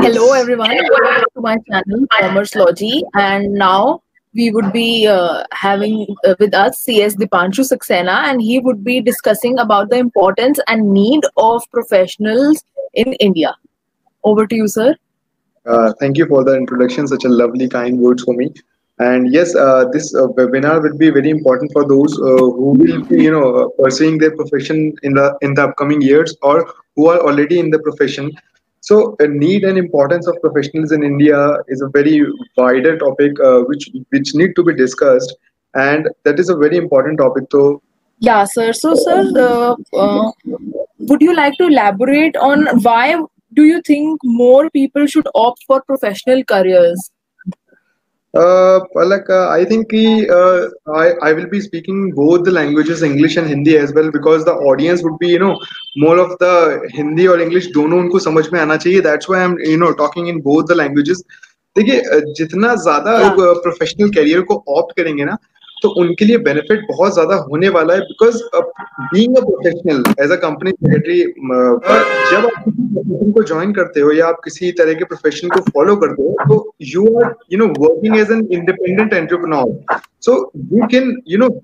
Hello everyone, welcome to my channel Commerce Logy, and now we would be having with us CS Dipanshu Saxena, and he would be discussing about the importance and need of professionals in India. Over to you, sir. Thank you for the introduction, such a lovely, kind words for me. And yes, this webinar will be very important for those who will be, pursuing their profession in the upcoming years, or who are already in the profession. So, need and importance of professionals in India is a very wider topic, which need to be discussed, and that is a very important topic. So, Yeah, sir. So, sir, would you like to elaborate on why do you think more people should opt for professional careers? I think I will be speaking both the languages, English and Hindi as well, because the audience would be, more of the Hindi और English दोनों उनको समझ में आना चाहिए. That's why I'm, talking in both the languages. देखिए, जितना ज्यादा Yeah. लोग प्रोफेशनल करियर को ऑप्ट करेंगे ना, तो उनके लिए बेनिफिट बहुत ज्यादा होने वाला है, because being a professional as a company secretary, जब आप किसी प्रोफेशन को ज्वाइन करते हो या आप किसी तरह के प्रोफेशन को फॉलो करते हो, तो you are working as an independent entrepreneur. So you can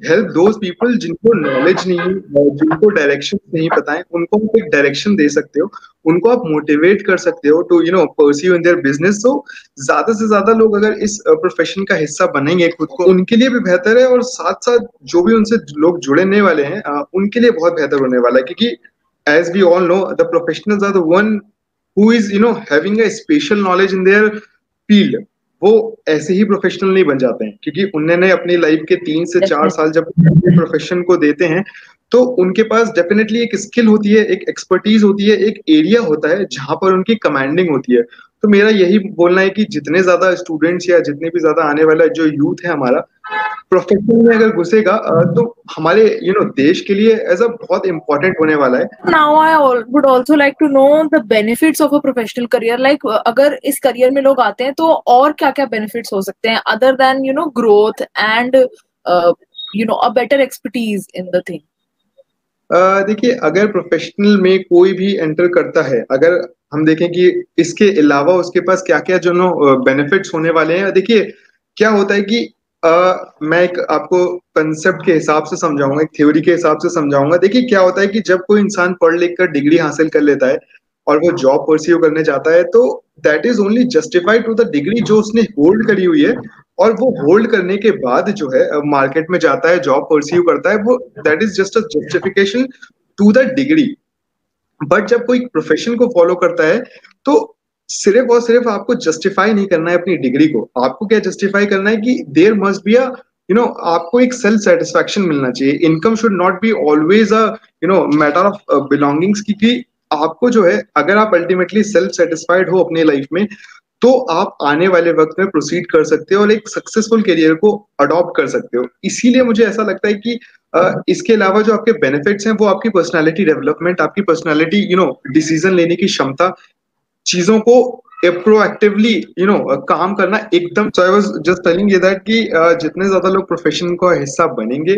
help those people जिनको नॉलेज नहीं है, जिनको डायरेक्शन नहीं पता है, उनको आप एक डायरेक्शन दे सकते हो, उनको आप मोटिवेट कर सकते हो to pursue in their business. तो ज्यादा से ज्यादा लोग अगर इस प्रोफेशन का हिस्सा बनेंगे खुद को, उनके लिए भी बेहतर है, और साथ साथ जो भी उनसे लोग जुड़ने वाले हैं, उनके लिए बहुत बेहतर होने वाला है, क्योंकि as we all know, the professionals are the one who is having a special knowledge in their field. वो ऐसे ही प्रोफेशनल नहीं बन जाते हैं, क्योंकि उन्होंने अपनी लाइफ के 3 से 4 साल जब प्रोफेशन को देते हैं, तो उनके पास डेफिनेटली एक स्किल होती है, एक एक्सपर्टीज होती है, एक एरिया होता है जहां पर उनकी कमांडिंग होती है. तो मेरा यही बोलना है कि जितने ज्यादा स्टूडेंट्स या जितने भी ज्यादा आने वाला जो यूथ है हमारा, प्रोफेशन में अगर घुसेगा, तो हमारे देश के लिए एज अ बहुत इम्पोर्टेंट होने वाला है. Now would also like to know the benefits of a professional career. Like अगर इस करियर में लोग आते हैं तो और क्या क्या benefits हो सकते हैं other than growth and a better expertise in the thing. देखिए, अगर प्रोफेशनल में कोई भी एंटर करता है, अगर हम देखें कि इसके अलावा उसके पास क्या क्या जो बेनिफिट्स होने वाले हैं. देखिए, क्या होता है कि मैं एक आपको कंसेप्ट के हिसाब से समझाऊंगा, एक थ्योरी के हिसाब से समझाऊंगा. देखिए, क्या होता है कि जब कोई इंसान पढ़ लिख कर डिग्री हासिल कर लेता है और वो जॉब परस्यू करने जाता है, तो that is only justified to the degree जो उसने होल्ड करी हुई है. और वो होल्ड करने के बाद जो है मार्केट में जाता है, जॉब परस्यू करता है, वो that is just a justification to the degree. But जब कोई प्रोफेशन को फॉलो करता है, तो सिर्फ और सिर्फ आपको जस्टिफाई नहीं करना है अपनी डिग्री को. आपको क्या जस्टिफाई करना है कि देयर मस्ट बी अ आपको एक सेल्फ सेटिस्फैक्शन मिलना चाहिए. Income should not be always a matter of belongings, क्योंकि आपको जो है, अगर आप अल्टीमेटली सेल्फ सेटिस्फाइड हो अपनी लाइफ में, तो आप आने वाले वक्त में प्रोसीड कर सकते हो और एक सक्सेसफुल करियर को अडॉप्ट कर सकते हो. इसीलिए मुझे ऐसा लगता है कि इसके अलावा जो आपके बेनिफिट्स हैं, वो आपकी पर्सनालिटी डेवलपमेंट, आपकी पर्सनालिटी डिसीजन लेने की क्षमता, चीजों को प्रोएक्टिवली काम करना एकदम. सो आई वाज जस्ट टेलिंग ये दैट कि जितने ज्यादा लोग प्रोफेशन का हिस्सा बनेंगे,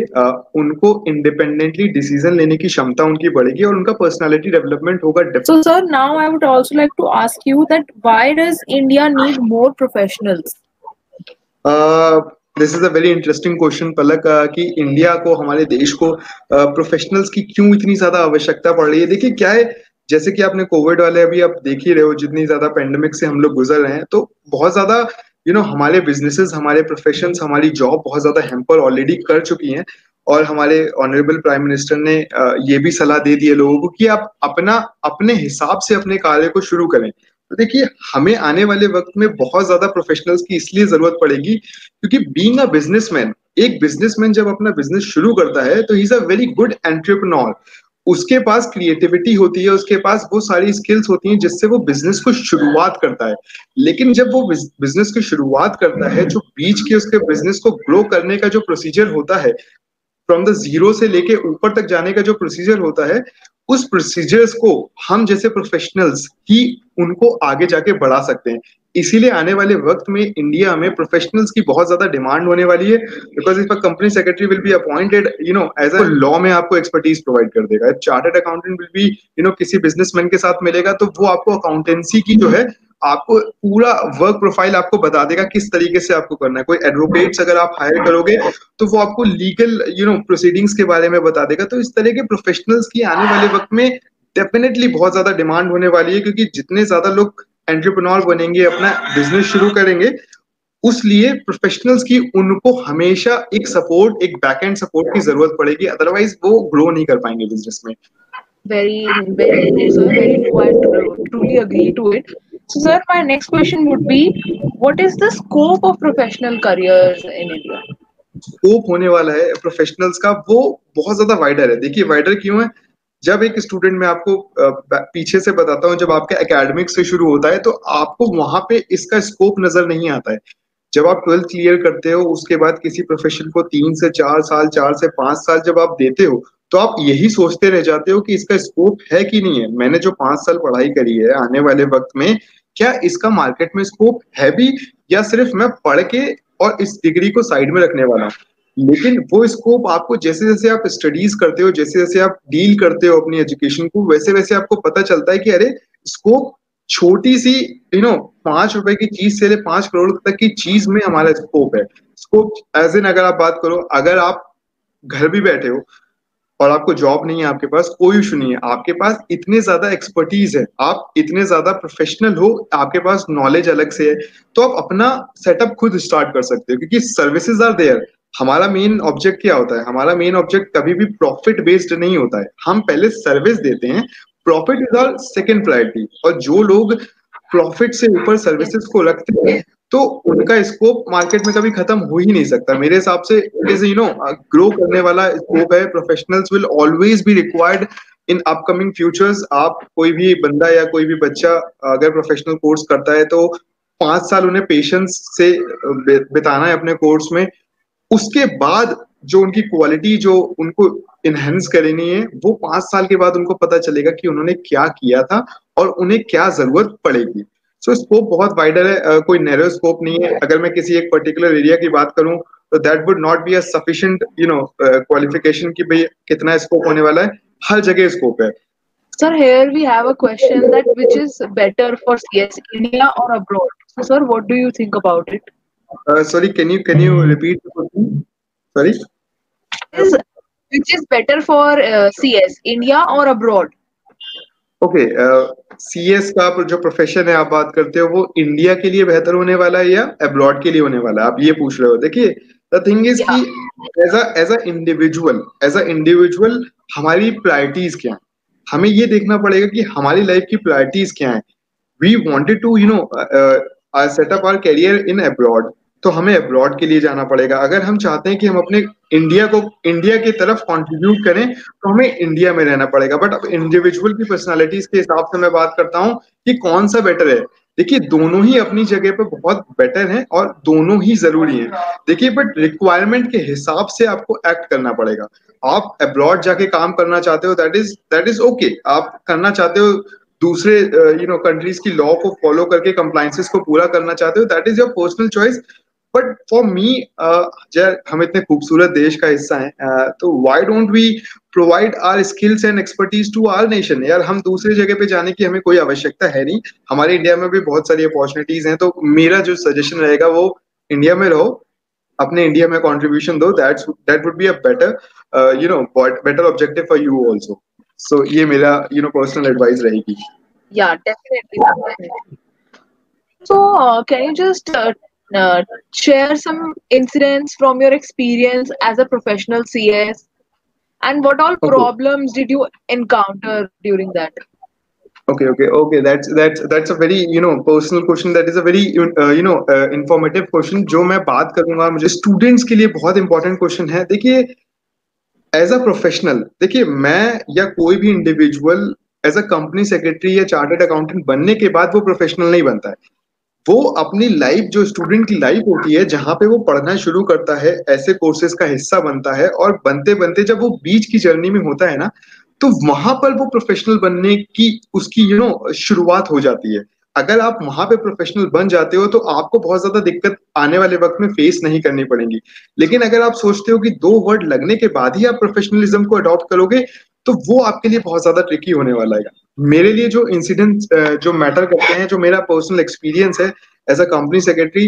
उनको इंडिपेंडेंटली डिसीजन लेने की क्षमता उनकी बढ़ेगी और उनका पर्सनालिटी डेवलपमेंट होगा. So, sir, now I would also like to ask you that why does India need more professionals? This is a very interesting question, Palak, कि इंडिया को, हमारे देश को प्रोफेशनल्स की क्यों इतनी ज्यादा आवश्यकता पड़ रही है. देखिए, क्या है, जैसे कि आपने कोविड वाले अभी आप देख ही रहे हो, जितनी ज्यादा पेंडेमिक से हम लोग गुजर रहे हैं, तो बहुत ज्यादा हमारे बिजनेसेस, हमारे प्रोफेशंस, हमारी जॉब बहुत ज्यादा हैम्पर ऑलरेडी कर चुकी हैं. और हमारे ऑनरेबल प्राइम मिनिस्टर ने ये भी सलाह दे दी है लोगों को कि आप अपने हिसाब से अपने कार्य को शुरू करें. तो देखिए, हमें आने वाले वक्त में बहुत ज्यादा प्रोफेशनल्स की इसलिए जरूरत पड़ेगी, क्योंकि बीइंग अ बिजनेसमैन, एक बिजनेसमैन जब अपना बिजनेस शुरू करता है, तो he is a very good entrepreneur. उसके पास क्रिएटिविटी होती है, उसके पास वो सारी स्किल्स होती हैं जिससे वो बिजनेस को शुरुआत करता है. लेकिन जब वो बिजनेस की शुरुआत करता है, जो बीच के उसके बिजनेस को ग्रो करने का जो प्रोसीजर होता है, फ्रॉम द जीरो से लेके ऊपर तक जाने का जो प्रोसीजर होता है, उस प्रोसीजर्स को हम जैसे प्रोफेशनल्स ही उनको आगे जाके बढ़ा सकते हैं. इसीलिए आने वाले वक्त में इंडिया में प्रोफेशनल्स की बहुत ज्यादा डिमांड होने वाली है, because if a company secretary will be appointed as a law में आपको एक्सपर्टीज प्रोवाइड कर देगा. चार्टर्ड अकाउंटेंट विल बी किसी बिजनेसमैन के साथ मिलेगा, तो वो आपको अकाउंटेंसी की जो है आपको पूरा वर्क प्रोफाइल आपको बता देगा किस तरीके से आपको करना है। कोई एडवोकेट्स अगर आप हायर करोगे तो वो आपको लीगल प्रोसीडिंग्स के बारे में बता देगा। तो इस तरह के प्रोफेशनल्स की आने वाले वक्त में डेफिनेटली बहुत ज्यादा डिमांड होने वाली है, क्योंकि जितने ज्यादा लोग एंटरप्रेन्योर बनेंगे, अपना बिजनेस शुरू करेंगे, उस लिए प्रोफेशनल्स की उनको हमेशा एक सपोर्ट, एक बैक एंड सपोर्ट की जरूरत पड़ेगी, अदरवाइज वो ग्रो नहीं कर पाएंगे बिजनेस में। Very true, sir. Very true. I truly agree to it. So, sir, my next question would be, what is the scope of professional careers in India? Scope होने वाला है प्रोफेशनल्स का, वो बहुत ज्यादा वाइडर है। देखिए वाइडर क्यों है, जब एक स्टूडेंट, मैं आपको पीछे से बताता हूँ, जब आपका एकेडमिक्स से शुरू होता है तो आपको वहां पे इसका स्कोप नजर नहीं आता है। जब आप 12th क्लियर करते हो, उसके बाद किसी प्रोफेशन को 3 से 4 साल, 4 से 5 साल जब आप देते हो, तो आप यही सोचते रह जाते हो कि इसका स्कोप है कि नहीं है। मैंने जो 5 साल पढ़ाई करी है, आने वाले वक्त में क्या इसका मार्केट में स्कोप है भी, या सिर्फ मैं पढ़ के और इस डिग्री को साइड में रखने वाला हूँ। लेकिन वो स्कोप आपको जैसे जैसे आप स्टडीज करते हो, जैसे जैसे आप डील करते हो अपनी एजुकेशन को, वैसे वैसे आपको पता चलता है कि अरे स्कोप छोटी सी 5 रुपए की चीज से ले 5 करोड़ तक की चीज में हमारा स्कोप है। स्कोप एज इन, अगर आप बात करो, अगर आप घर भी बैठे हो और आपको जॉब नहीं है, आपके पास कोई इशू नहीं है, आपके पास इतने ज्यादा एक्सपर्टीज है, आप इतने ज्यादा प्रोफेशनल हो, आपके पास नॉलेज अलग से है, तो आप अपना सेटअप खुद स्टार्ट कर सकते हो, क्योंकि सर्विसेज आर देयर। हमारा मेन ऑब्जेक्ट क्या होता है, हमारा मेन ऑब्जेक्ट कभी भी प्रॉफिट बेस्ड नहीं होता है, हम पहले सर्विस देते हैं, profit is our second priority. और जो लोग प्रॉफिट से ऊपर सर्विसेज को रखते हैं, तो उनका स्कोप मार्केट में कभी खत्म हो ही नहीं सकता। मेरे हिसाब से इट इज ग्रो करने वाला स्कोप है। Professionals will always be required in upcoming futures. आप कोई भी बंदा या कोई भी बच्चा अगर प्रोफेशनल कोर्स करता है तो 5 साल उन्हें पेशेंस से बिताना है अपने कोर्स में। उसके बाद जो उनकी क्वालिटी जो उनको इनहेंस करनी है, वो 5 साल के बाद उनको पता चलेगा कि उन्होंने क्या किया था और उन्हें क्या जरूरत पड़ेगी। सो स्कोप बहुत वाइडर है, कोई नैरो स्कोप नहीं है। अगर मैं किसी एक पर्टिकुलर एरिया की बात करूं तो that would not be a sufficient qualification कि भाई कितना स्कोप होने वाला है, हर जगह स्कोप है। Sir, here we have a question that which is better for CS, India or abroad? So, sir, what do you think about it? Sorry, can you repeat the question? Sorry. Which is better for CS, India or abroad? Okay, CS का जो profession है आप बात करते हो, वो India के लिए बेहतर होने वाला है या अब्रॉड के लिए होने वाला है, आप ये पूछ रहे हो। देखिए द थिंग इज कि एज अ इंडिविजुअल हमारी प्रायोरिटीज क्या है, हमें ये देखना पड़ेगा कि हमारी लाइफ की प्रायोरिटीज क्या है। We wanted to set up our career in abroad, तो हमें अब्रॉड के लिए जाना पड़ेगा। अगर हम चाहते हैं कि हम अपने इंडिया की तरफ कंट्रीब्यूट करें, तो हमें इंडिया में रहना पड़ेगा। बट अब इंडिविजुअल की पर्सनालिटीज के हिसाब से मैं बात करता हूँ कि कौन सा बेटर है। देखिए दोनों ही अपनी जगह पे बहुत बेटर हैं और दोनों ही जरूरी हैं। देखिए बट रिक्वायरमेंट के हिसाब से आपको एक्ट करना पड़ेगा। आप अब्रॉड जाके काम करना चाहते हो, दैट इज ओके। आप करना चाहते हो दूसरे कंट्रीज की लॉ को फॉलो करके कंप्लायंसेस को पूरा करना चाहते हो, that is your personal choice. But for me, हम इतने खूबसूरत देश का हिस्सा हैं, तो why don't we provide our skills and expertise to our nation. यार हम दूसरी जगह पे जाने की हमें कोई आवश्यकता है नहीं, हमारे इंडिया में भी बहुत सारी अपॉर्चुनिटीज हैं। तो मेरा जो सजेशन रहेगा वो इंडिया में रहो, अपने इंडिया में कंट्रीब्यूशन दो, that would be a better better objective for you also. So ये मेरा पर्सनल एडवाइस रहेगी। Yeah, definitely. So, can you just share some incidents from your experience as a professional CS, and what all problems did you encounter during that? Okay. That's a very personal question. That is a very informative question. जो मैं बात करूंगा, मुझे students के लिए बहुत important question है। देखिए एज अ प्रोफेशनल, देखिए मैं या कोई भी individual as a company secretary या चार्टर्ड अकाउंटेंट बनने के बाद वो प्रोफेशनल नहीं बनता है। वो अपनी लाइफ, जो स्टूडेंट की लाइफ होती है, जहां पे वो पढ़ना शुरू करता है, ऐसे कोर्सेज का हिस्सा बनता है, और बनते बनते जब वो बीच की जर्नी में होता है ना, तो वहां पर वो प्रोफेशनल बनने की उसकी शुरुआत हो जाती है। अगर आप वहां पे प्रोफेशनल बन जाते हो तो आपको बहुत ज्यादा दिक्कत आने वाले वक्त में फेस नहीं करनी पड़ेगी। लेकिन अगर आप सोचते हो कि 2 वर्ड लगने के बाद ही आप प्रोफेशनलिज्म को अडॉप्ट करोगे, तो वो आपके लिए बहुत ज्यादा ट्रिकी होने वाला है। मेरे लिए जो इंसिडेंट जो मैटर करते हैं, जो मेरा पर्सनल एक्सपीरियंस है एज अ कंपनी सेक्रेटरी,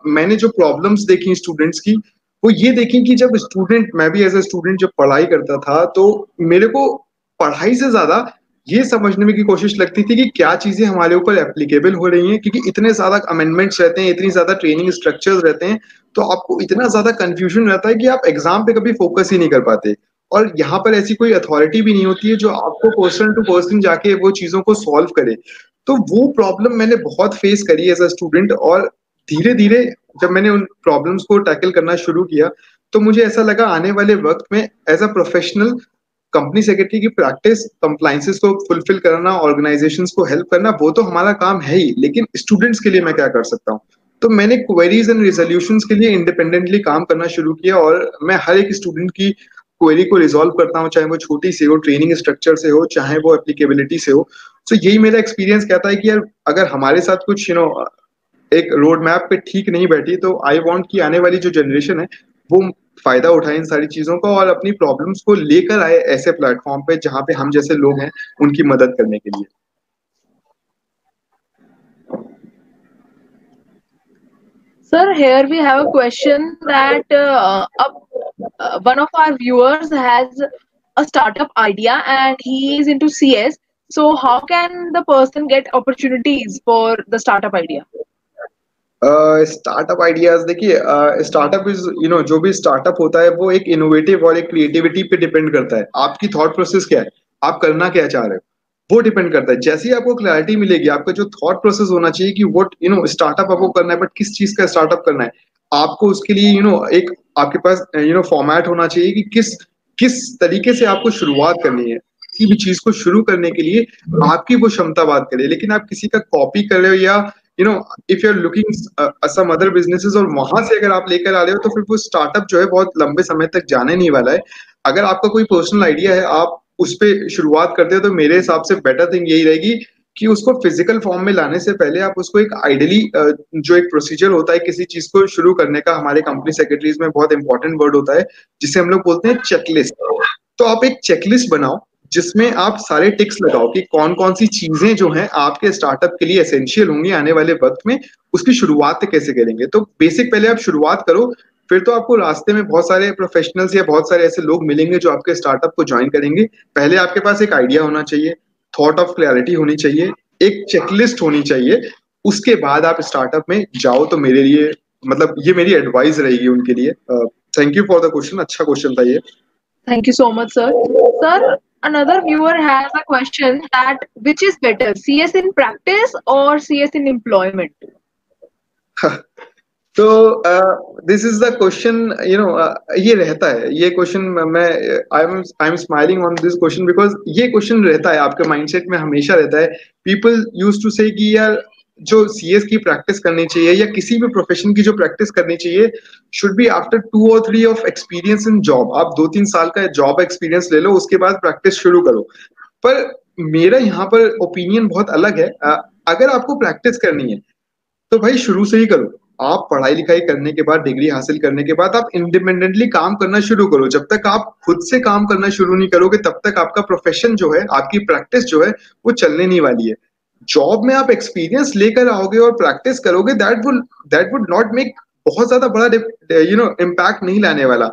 मैंने जो प्रॉब्लम्स देखी स्टूडेंट्स की, वो ये देखी कि जब स्टूडेंट, मैं भी एज ए स्टूडेंट जब पढ़ाई करता था, तो मेरे को पढ़ाई से ज्यादा ये समझने में की कोशिश लगती थी कि क्या चीजें हमारे ऊपर एप्लीकेबल हो रही हैं, क्योंकि इतने ज्यादा अमेंडमेंट्स रहते हैं, इतनी ज्यादा ट्रेनिंग स्ट्रक्चर्स रहते हैं, तो आपको इतना ज्यादा कंफ्यूजन रहता है कि आप एग्जाम पे कभी फोकस ही नहीं कर पाते। और यहाँ पर ऐसी कोई अथॉरिटी भी नहीं होती है जो आपको पर्सन टू पर्सन जाके वो चीजों को सॉल्व करे। तो वो प्रॉब्लम मैंने बहुत फेस करी एज अ स्टूडेंट, और धीरे धीरे जब मैंने उन प्रॉब्लम्स को टैकल करना शुरू किया, तो मुझे ऐसा लगा आने वाले वक्त में as a professional company secretary की प्रैक्टिस, कंप्लाइंसेस को फुलफिल करना, ऑर्गेनाइजेशंस को हेल्प करना, वो तो हमारा काम है ही, लेकिन स्टूडेंट्स के लिए मैं क्या कर सकता हूँ। तो मैंने क्वेरीज एंड रिजोल्यूशंस के लिए इंडिपेंडेंटली काम करना शुरू किया, और मैं हर एक स्टूडेंट की क्वेरी को रिजॉल्व करता हूँ, चाहे वो छोटी से हो, ट्रेनिंग स्ट्रक्चर से हो, चाहे वो एप्लीकेबिलिटी से हो। तो यही मेरा एक्सपीरियंस कहता है कि यार अगर हमारे साथ कुछ एक रोड मैप पे ठीक नहीं बैठी, तो आई वांट कि आने वाली जो जनरेशन है वो फायदा उठाए इन सारी चीजों का, और अपनी प्रॉब्लम्स को लेकर आए ऐसे प्लेटफॉर्म पे जहां पे हम जैसे लोग हैं उनकी मदद करने के लिए। Sir, here we have a question that one of our viewers has a startup idea and he is into CS. So, how can the person get opportunities for the startup idea? Startup ideas देखिए, startup is जो भी startup होता है वो एक innovative और एक creativity पे डिपेंड करता है। आपकी थॉट प्रोसेस क्या है, आप करना क्या चाह रहे हो, वो डिपेंड करता है। जैसे ही आपको क्लैरिटी मिलेगी, आपका जो थॉट प्रोसेस होना चाहिए कि व्हाट स्टार्टअप आपको करना है, बट किस चीज का स्टार्टअप करना है, आपको उसके लिए एक आपके पास फॉर्मेट होना चाहिए कि किस किस तरीके से आपको शुरुआत करनी है। किसी भी चीज को शुरू करने के लिए आपकी वो क्षमता बात करे, लेकिन आप किसी का कॉपी कर रहे हो, या if you are looking some other businesses और वहां से अगर आप लेकर आ रहे हो, तो फिर वो स्टार्टअप जो है बहुत लंबे समय तक जाने नहीं वाला है। अगर आपका कोई पर्सनल आइडिया है, आप उस पर शुरुआत करते हो, तो मेरे हिसाब से बेटर थिंग यही रहेगी कि उसको फिजिकल फॉर्म में लाने से पहले आप उसको एक आइडियली जो एक प्रोसीजर होता है किसी चीज को शुरू करने का, हमारे कंपनी सेक्रेटरीज में बहुत इंपॉर्टेंट वर्ड होता है जिसे हम लोग बोलते हैं चेकलिस्ट। तो आप एक चेकलिस्ट बनाओ जिसमें आप सारे टिक्स लगाओ कि कौन कौन सी चीजें जो हैं आपके स्टार्टअप के लिए एसेंशियल होंगी आने वाले वक्त में, उसकी शुरुआत कैसे करेंगे। तो बेसिक पहले आप शुरुआत करो, फिर तो आपको रास्ते में बहुत सारे प्रोफेशनल्स या बहुत सारे ऐसे लोग मिलेंगे जो आपके स्टार्टअप को ज्वाइन करेंगे। पहले आपके पास एक आइडिया होना चाहिए, थॉट ऑफ क्लैरिटी होनी चाहिए, एक चेकलिस्ट होनी चाहिए, उसके बाद आप स्टार्टअप में जाओ। तो मेरे लिए मतलब ये मेरी एडवाइस रहेगी उनके लिए। Thank you for the question, अच्छा क्वेश्चन था ये। Thank you so much, sir. Sir, another viewer has a question that which is better, CS in practice or CS in employment? तो दिस इज द क्वेश्चन, ये रहता है ये question. मैं I am smiling on this question because ये question रहता है आपके माइंडसेट में, हमेशा रहता है। पीपल यूज टू से कि यार जो सीएस की प्रैक्टिस करनी चाहिए या किसी भी प्रोफेशन की जो प्रैक्टिस करनी चाहिए शुड बी आफ्टर 2 और 3 ऑफ एक्सपीरियंस इन जॉब। आप 2-3 साल का जॉब एक्सपीरियंस ले लो, उसके बाद प्रैक्टिस शुरू करो। पर मेरा यहाँ पर ओपिनियन बहुत अलग है। अगर आपको प्रैक्टिस करनी है तो भाई शुरू से ही करो। आप पढ़ाई लिखाई करने के बाद, डिग्री हासिल करने के बाद आप इंडिपेंडेंटली काम करना शुरू करो। जब तक आप खुद से काम करना शुरू नहीं करोगे, तब तक आपका प्रोफेशन जो है, आपकी प्रैक्टिस जो है, वो चलने नहीं वाली है। जॉब में आप एक्सपीरियंस लेकर आओगे और प्रैक्टिस करोगे, दैट वुड नॉट मेक बहुत ज्यादा बड़ा इम्पैक्ट नहीं लाने वाला।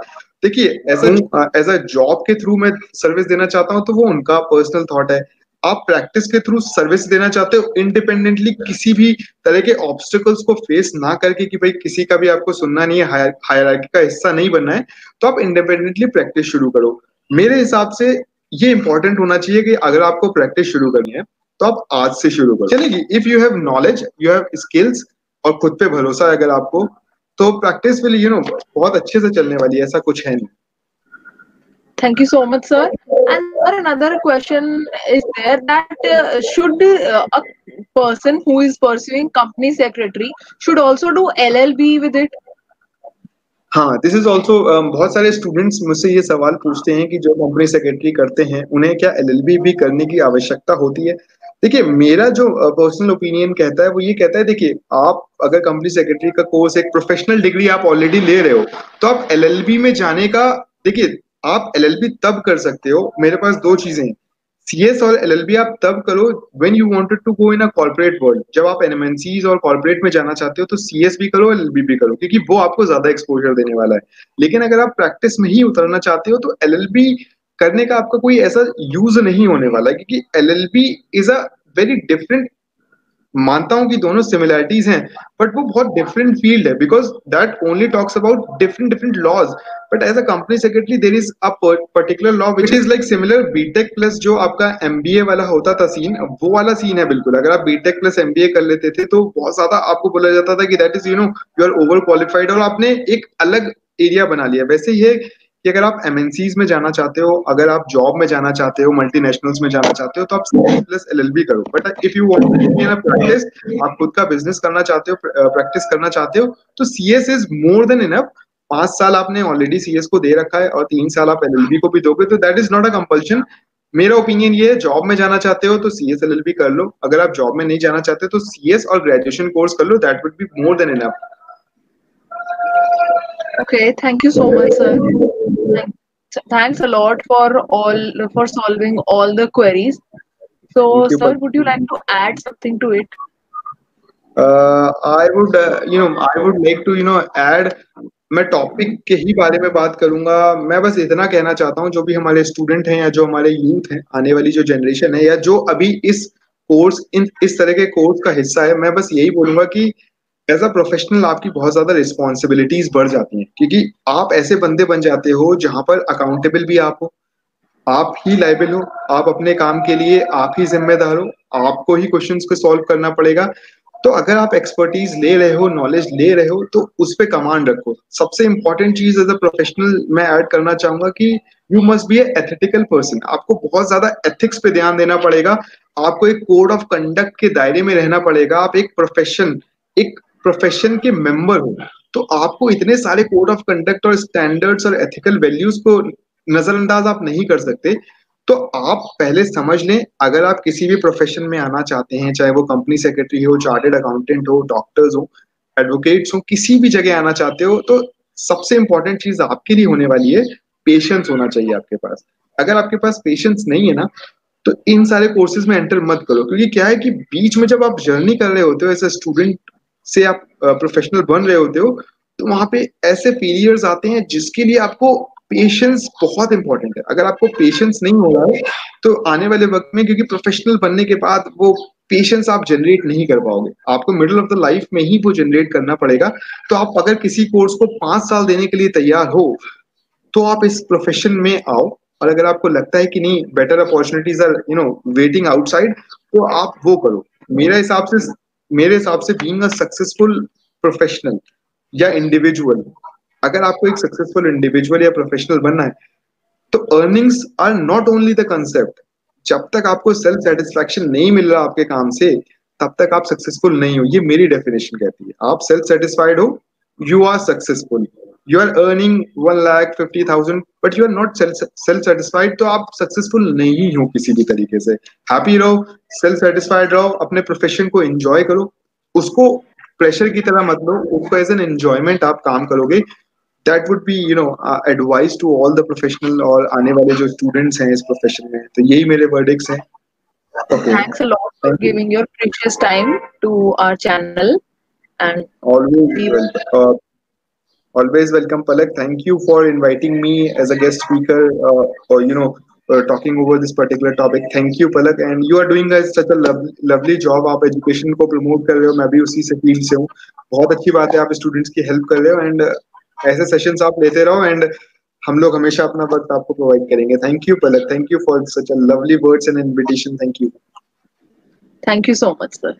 देखिए एज अ जॉब के थ्रू मैं सर्विस देना चाहता हूं, तो वो उनका पर्सनल थॉट है। आप प्रैक्टिस के थ्रू सर्विस देना चाहते हो इंडिपेंडेंटली, किसी भी तरह के ऑब्स्टिकल्स को फेस ना करके कि भाई किसी का भी आपको सुनना नहीं है, हायरार्की का हिस्सा नहीं बनना है, तो आप इंडिपेंडेंटली प्रैक्टिस शुरू करो। मेरे हिसाब से ये इंपॉर्टेंट होना चाहिए कि अगर आपको प्रैक्टिस शुरू करनी है तो आप आज से शुरू करो, चलेगी। If you have knowledge, you have skills और खुद पे भरोसा है अगर आपको, तो प्रैक्टिस विल बहुत अच्छे से चलने वाली है, ऐसा कुछ है नहीं। Thank you so much, sir. And sir, another question is there that should a person who is pursuing company secretary should also do LLB with it? हाँ, दिस इज ऑल्सो, बहुत सारे स्टूडेंट्स मुझसे ये सवाल पूछते हैं कि जो कंपनी सेक्रेटरी करते हैं उन्हें क्या एलएलबी भी करने की आवश्यकता होती है। देखिए मेरा जो पर्सनल ओपिनियन कहता है वो ये कहता है, देखिए आप अगर कंपनी सेक्रेटरी का कोर्स, एक प्रोफेशनल डिग्री आप ऑलरेडी ले रहे हो, तो आप एलएलबी में जाने का, देखिए आप LLB तब कर सकते हो, मेरे पास दो चीजें हैं, CS और LLB आप तब करो when you wanted to go in a corporate world. जब आप MNCs और कॉर्पोरेट में जाना चाहते हो तो CS भी करो, LLB भी करो, क्योंकि वो आपको ज्यादा एक्सपोजर देने वाला है। लेकिन अगर आप प्रैक्टिस में ही उतरना चाहते हो तो LLB करने का आपका कोई ऐसा यूज नहीं होने वाला है, क्योंकि LLB is a very different, मानता हूं कि दोनों सिमिलैरिटीज हैं, बट वो बहुत डिफरेंट फील्ड है, because that only talks about different different laws, but as a company secretary there is a particular law which is like similar BTech plus जो आपका MBA वाला होता था सीन, वो वाला सीन है बिल्कुल। अगर आप बीटेक प्लस MBA कर लेते थे तो बहुत ज्यादा आपको बोला जाता था कि that is you are over qualified, और आपने एक अलग एरिया बना लिया। वैसे ही है कि अगर आप MNCs में जाना चाहते हो, अगर आप जॉब में जाना चाहते हो, मल्टीनेशनल्स में जाना चाहते हो, तो आप CS प्लस LLB करो। But if you want to practise, आप खुद का बिजनेस करना चाहते हो, प्रैक्टिस करना चाहते हो, तो CS is more than enough. 5 साल आपने ऑलरेडी CS को दे रखा है और 3 साल आप LLB को भी दोगे, तो that is not a compulsion. मेरा ओपिनियन ये है, जॉब में जाना चाहते हो तो CS LLB कर लो, अगर आप जॉब में नहीं जाना चाहते तो CS और ग्रेजुएशन कोर्स कर लो, that would be more than enough. Okay, thank you so much, sir. Thank- Thanks a lot for solving all the queries. So, thank you. sir, would you like to add something to it? I would like to add, मैं topic के ही बारे में बात करूंगा। मैं बस इतना कहना चाहता हूँ, जो भी हमारे स्टूडेंट हैं या जो हमारे यूथ हैं, आने वाली जो जनरेशन है या जो अभी इस तरह के कोर्स का हिस्सा है, मैं बस यही बोलूंगा कि एज अ प्रोफेशनल आपकी बहुत ज्यादा रिस्पॉन्सिबिलिटीज बढ़ जाती हैं, क्योंकि आप ऐसे बंदे बन जाते हो जहां पर अकाउंटेबल भी आप हो, आप ही लायबल हो, आप अपने काम के लिए आप ही जिम्मेदार हो, आपको ही क्वेश्चंस को सॉल्व करना पड़ेगा। तो अगर आप एक्सपर्टीज ले रहे हो, नॉलेज ले रहे हो, तो उस पे कमांड रखो। सबसे इंपॉर्टेंट चीज एज अ प्रोफेशनल मैं ऐड करना चाहूंगा कि you must be ethical person. आपको बहुत ज्यादा एथिक्स पे ध्यान देना पड़ेगा, आपको एक कोड ऑफ कंडक्ट के दायरे में रहना पड़ेगा। आप एक प्रोफेशन के मेंबर हो, तो आपको इतने सारे कोड ऑफ कंडक्ट और स्टैंडर्ड्स और एथिकल वैल्यूज को नजरअंदाज आप नहीं कर सकते। तो आप पहले समझ लें, अगर आप किसी भी प्रोफेशन में आना चाहते हैं, चाहे वो कंपनी सेक्रेटरी हो, चार्टेड अकाउंटेंट हो, डॉक्टर्स हो, एडवोकेट्स हो, किसी भी जगह आना चाहते हो, तो सबसे इंपॉर्टेंट चीज आपके लिए होने वाली है पेशेंस होना चाहिए आपके पास। अगर आपके पास पेशेंस नहीं है ना, तो इन सारे कोर्सेज में एंटर मत करो, क्योंकि क्या है कि बीच में जब आप जर्नी कर रहे होते हो एज ए स्टूडेंट से आप प्रोफेशनल बन रहे होते हो, तो वहां पे ऐसे पीरियड्स आते हैं जिसके लिए आपको पेशेंस बहुत इंपॉर्टेंट है। अगर आपको पेशेंस नहीं हो रहा है तो आने वाले वक्त में, क्योंकि प्रोफेशनल बनने के बाद वो पेशेंस आप जनरेट नहीं कर पाओगे, आपको मिडिल ऑफ द लाइफ में ही वो जनरेट करना पड़ेगा। तो आप अगर किसी कोर्स को 5 साल देने के लिए तैयार हो, तो आप इस प्रोफेशन में आओ। और अगर आपको लगता है कि नहीं, better opportunities are waiting outside, तो आप वो करो। मेरे हिसाब से बीइंग अ सक्सेसफुल प्रोफेशनल या इंडिविजुअल, अगर आपको एक सक्सेसफुल इंडिविजुअल या प्रोफेशनल बनना है, तो earnings are not only the concept. जब तक आपको सेल्फ सेटिस्फैक्शन नहीं मिल रहा आपके काम से, तब तक आप सक्सेसफुल नहीं हो। ये मेरी डेफिनेशन कहती है। आप सेल्फ सेटिस्फाइड हो, you are successful. You are earning 1,50,000 but you are not self satisfied, तो आप सक्सेसफुल नहीं हो किसी भी तरीके से। हैप्पी रहो, सेल्फ सेटिस्फाइड रहो, अपने प्रोफेशन को एंजॉय करो, उसको प्रेशर की तरह मत लो, उसको एज एन एंजॉयमेंट आप काम करोगे। That would be advice to all the professional और आने वाले जो स्टूडेंट्स हैं इस प्रोफेशन में। तो यही मेरे वर्डिक्स हैं। Okay, Thanks a lot for thank you. giving your precious time to our channel, and we will. Always always welcome, Palak. Thank you for inviting me as a guest speaker, or talking over this particular topic. Thank you, Palak, and you are doing such a lovely job. आप education को promote कर रहे हो, मैं भी उसी से field से हूँ। बहुत अच्छी बात है, आप students की help कर रहे हो, and ऐसे sessions आप लेते रहो, and हम लोग हमेशा अपना वक्त आपको provide करेंगे। Thank you, Palak. Thank you for such a lovely words and invitation. Thank you. Thank you so much, sir.